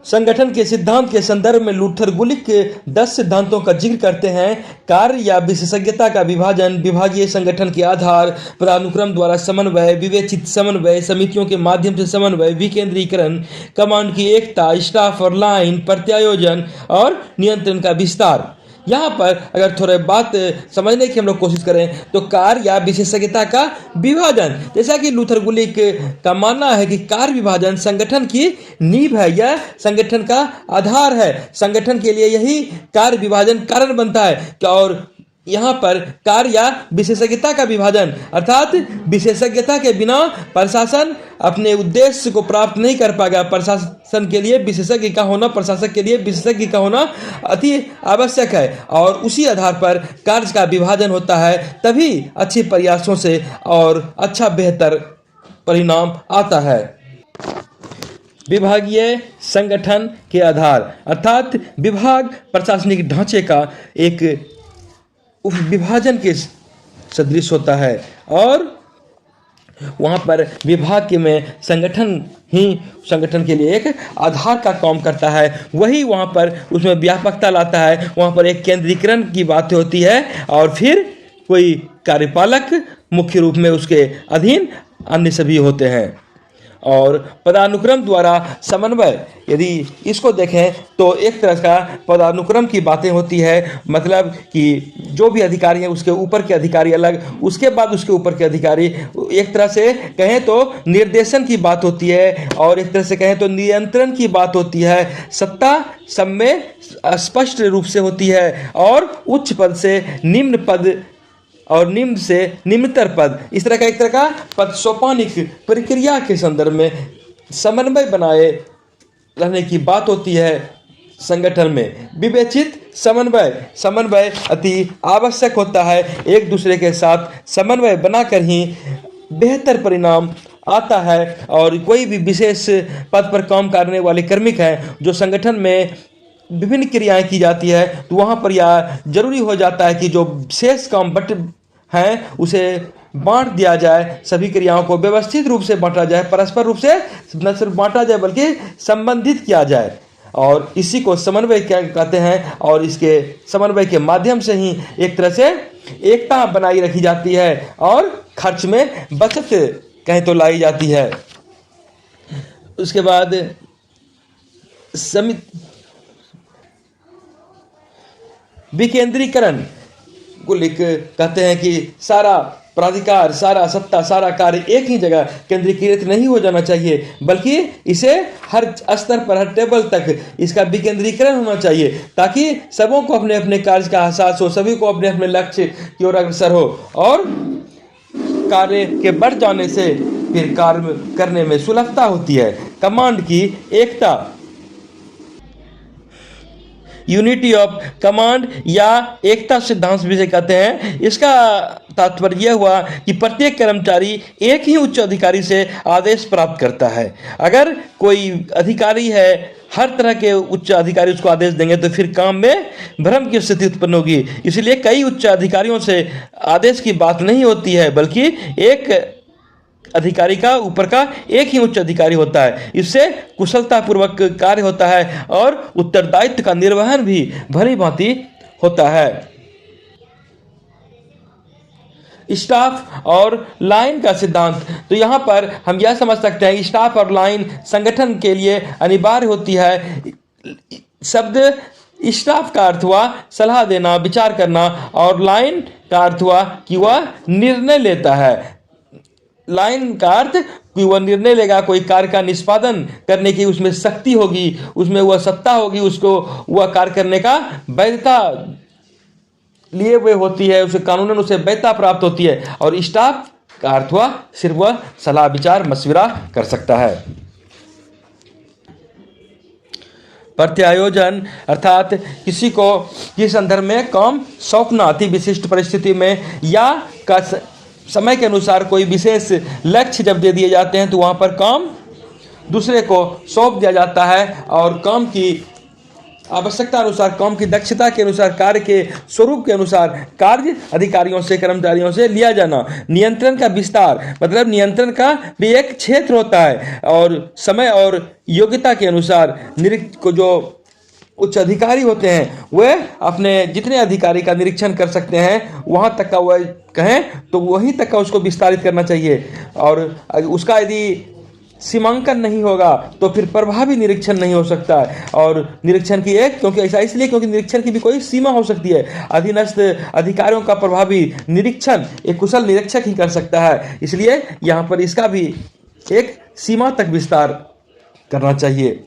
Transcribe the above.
संगठन के सिद्धांत के संदर्भ में लूथर गुलिक के 10 सिद्धांतों का जिक्र करते हैं। कार्य या विशेषज्ञता का विभाजन, विभागीय संगठन के आधार, पदानुक्रम द्वारा समन्वय, विवेचित समन्वय, समितियों के माध्यम से समन्वय, विकेंद्रीकरण, कमांड की एकता, स्टाफ और लाइन, प्रत्यायोजन और नियंत्रण का विस्तार। यहाँ पर अगर थोड़ा बात समझने की हम लोग कोशिश करें तो कार्य या विशेषज्ञता का विभाजन, जैसा कि लूथर गुलिक का मानना है कि कार्य विभाजन संगठन की नींव है, यह संगठन का आधार है। संगठन के लिए यही कार्य विभाजन कारण बनता है। और यहाँ पर कार्य या विशेषज्ञता का विभाजन अर्थात विशेषज्ञता के बिना प्रशासन अपने उद्देश्य को प्राप्त नहीं कर पाएगा। प्रशासन के लिए विशेषज्ञ का होना, प्रशासक के लिए विशेषज्ञ का होना अति आवश्यक है। और उसी आधार पर कार्य का विभाजन होता है, तभी अच्छे प्रयासों से और अच्छा बेहतर परिणाम आता है। विभागीय संगठन के आधार अर्थात विभाग प्रशासनिक ढांचे का एक विभाजन के सदृश होता है और वहाँ पर विभाग के में संगठन ही संगठन के लिए एक आधार का काम करता है। वही वहाँ पर उसमें व्यापकता लाता है। वहाँ पर एक केंद्रीकरण की बात होती है और फिर कोई कार्यपालक मुख्य रूप में उसके अधीन अन्य सभी होते हैं। और पदानुक्रम द्वारा समन्वय, यदि इसको देखें तो एक तरह का पदानुक्रम की बातें होती है, मतलब कि जो भी अधिकारी है उसके ऊपर के अधिकारी अलग, उसके बाद उसके ऊपर के अधिकारी, एक तरह से कहें तो निर्देशन की बात होती है और एक तरह से कहें तो नियंत्रण की बात होती है। सत्ता सब में स्पष्ट रूप से होती है और उच्च पद से निम्न पद और निम्न से निम्नतर पद, इस तरह का एक तरह का पद सोपानिक प्रक्रिया के संदर्भ में समन्वय बनाए रहने की बात होती है। संगठन में विवेचित समन्वय अति आवश्यक होता है। एक दूसरे के साथ समन्वय बनाकर ही बेहतर परिणाम आता है। और कोई भी विशेष पद पर काम करने वाले कार्मिक हैं जो संगठन में विभिन्न क्रियाएं की जाती है, तो वहाँ पर यह जरूरी हो जाता है कि जो शेष काम बट हैं उसे बांट दिया जाए, सभी क्रियाओं को व्यवस्थित रूप से बांटा जाए, परस्पर रूप से न सिर्फ बांटा जाए बल्कि संबंधित किया जाए। और इसी को समन्वय क्या कहते हैं। और इसके समन्वय के माध्यम से ही एक तरह से एकता बनाई रखी जाती है और खर्च में बचत कहें तो लाई जाती है। उसके बाद विकेंद्रीकरण को लेकर कहते हैं कि सारा प्राधिकार, सारा सत्ता, सारा कार्य एक ही जगह केंद्रीकृत नहीं हो जाना चाहिए, बल्कि इसे हर स्तर पर, हर टेबल तक इसका विकेंद्रीकरण होना चाहिए, ताकि सबों को अपने अपने कार्य का एहसास हो, सभी को अपने अपने लक्ष्य की ओर अग्रसर हो और कार्य के बढ़ जाने से फिर कार्य करने में सुलभता होती है। कमांड की एकता, यूनिटी ऑफ कमांड या एकता सिद्धांत जिसे कहते हैं, इसका तात्पर्य यह हुआ कि प्रत्येक कर्मचारी एक ही उच्च अधिकारी से आदेश प्राप्त करता है। अगर कोई अधिकारी है, हर तरह के उच्च अधिकारी उसको आदेश देंगे तो फिर काम में भ्रम की स्थिति उत्पन्न होगी। इसलिए कई उच्च अधिकारियों से आदेश की बात नहीं होती है, बल्कि एक अधिकारी का ऊपर का एक ही उच्च अधिकारी होता है। इससे कुशलतापूर्वक कार्य होता है और उत्तरदायित्व का निर्वहन भी भली भांति होता है। स्टाफ और लाइन का सिद्धांत, तो यहाँ पर हम यह समझ सकते हैं स्टाफ और लाइन संगठन के लिए अनिवार्य होती है। शब्द स्टाफ का अर्थ हुआ सलाह देना, विचार करना, और लाइन का अर्थ हुआ कि वह निर्णय लेता है। लाइन का अर्थ कि वह निर्णय लेगा, कोई कार्य का निष्पादन करने की उसमें शक्ति होगी, उसमें वह सत्ता होगी, उसको वह कार्य करने का वैधता लिए हुए होती है, उसे कानूनन उसे वैधता प्राप्त होती है। और स्टाफ का अर्थ हुआ सिर्फ वह सलाह विचार मशविरा कर सकता है। प्रत्यायोजन अर्थात किसी को किस संदर्भ में काम सौंपना, अति विशिष्ट परिस्थिति में या का समय के अनुसार कोई विशेष लक्ष्य जब दे दिए जाते हैं तो वहाँ पर काम दूसरे को सौंप दिया जाता है और काम की आवश्यकता अनुसार, काम की दक्षता के अनुसार, कार्य के स्वरूप के अनुसार कार्य अधिकारियों से, कर्मचारियों से लिया जाना। नियंत्रण का विस्तार, मतलब नियंत्रण का भी एक क्षेत्र होता है और समय और योग्यता के अनुसार निरीक्षक को जो उच्च अधिकारी होते हैं वह अपने जितने अधिकारी का निरीक्षण कर सकते हैं वहां तक का वह कहें तो वहीं तक का उसको विस्तारित करना चाहिए। और उसका यदि सीमांकन नहीं होगा तो फिर प्रभावी निरीक्षण नहीं हो सकता है। और निरीक्षण की एक, क्योंकि ऐसा इसलिए क्योंकि निरीक्षण की भी कोई सीमा हो सकती है। अधीनस्थ अधिकारियों का प्रभावी निरीक्षण एक कुशल निरीक्षक ही कर सकता है, इसलिए यहाँ पर इसका भी एक सीमा तक विस्तार करना चाहिए।